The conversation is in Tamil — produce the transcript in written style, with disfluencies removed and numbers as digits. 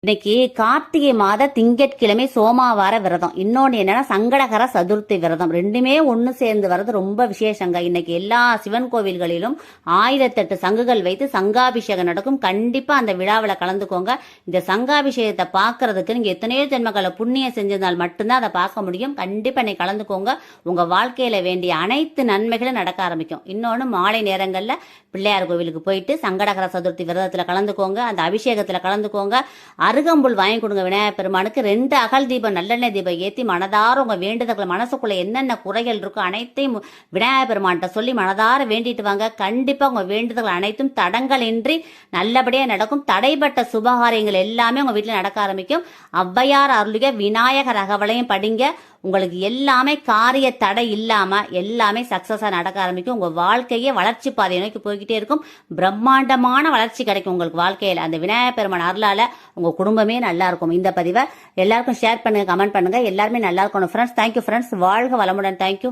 இன்னைக்கு கார்த்திகை மாத திங்கட்கிழமை சோமாவார விரதம். இன்னொன்னு என்னன்னா சங்கடகர சதுர்த்தி விரதம். ரெண்டுமே ஒண்ணு சேர்ந்து வரது ரொம்ப விசேஷங்க. இன்னைக்கு எல்லா சிவன் கோவில்களிலும் 1008 சங்குகள் வைத்து சங்காபிஷேகம் நடக்கும். கண்டிப்பா அந்த விழாவில் கலந்துக்கோங்க. இந்த சங்காபிஷேகத்தை பாக்குறதுக்கு நீங்க எத்தனையோ ஜென்மங்களை புண்ணியம் செஞ்சிருந்தால் மட்டும்தான் அதை பார்க்க முடியும். கண்டிப்பா இன்னைக்கு கலந்துக்கோங்க. உங்க வாழ்க்கையில வேண்டிய அனைத்து நன்மைகளும் நடக்க ஆரம்பிக்கும். இன்னொன்னு மாலை நேரங்கள்ல பிள்ளையார் கோவிலுக்கு போயிட்டு சங்கடகர சதுர்த்தி விரதத்துல கலந்துக்கோங்க. அந்த அபிஷேகத்துல கலந்துக்கோங்க. அருகம்புல் வாங்கி கொடுங்க விநாயகர் பெருமானுக்கு. 2 அகல் தீபம் நல்லெண்ணெய் தீபம் ஏற்றி மனதார உங்க வேண்டுதல்கள் மனசுக்குள்ள என்னென்ன குறைகள் இருக்கோ அனைத்தையும் விநாயகர் பெருமான்கிட்ட சொல்லி மனதார வேண்டிட்டு வாங்க. கண்டிப்பா உங்க வேண்டுதல்கள் அனைத்தும் தடங்களின்றி நல்லபடியா நடக்கும். தடைப்பட்ட சுபகாரியங்கள் எல்லாமே உங்க வீட்டுல நடக்க ஆரம்பிக்கும். ஔவையார் அருளிய விநாயகர் அகவலையும் படிங்க. உங்களுக்கு எல்லாமே காரிய தடை இல்லாம எல்லாமே சக்சஸா நடக்க ஆரம்பிக்கும். உங்க வாழ்க்கையே வளர்ச்சி பாதையை நோக்கி போய்கிட்டே இருக்கும். பிரம்மாண்டமான வளர்ச்சி கிடைக்கும் உங்களுக்கு வாழ்க்கையில. அந்த விநாயகர் பெருமான் அருளால உங்க குடும்பமே நல்லா இருக்கும். இந்த பதிவை எல்லாருக்கும் ஷேர் பண்ணுங்க, கமெண்ட் பண்ணுங்க. எல்லாருமே நல்லா இருக்கணும் ஃப்ரெண்ட்ஸ். Thank you friends. வாழ்க வளமுடன். தேங்க்யூ.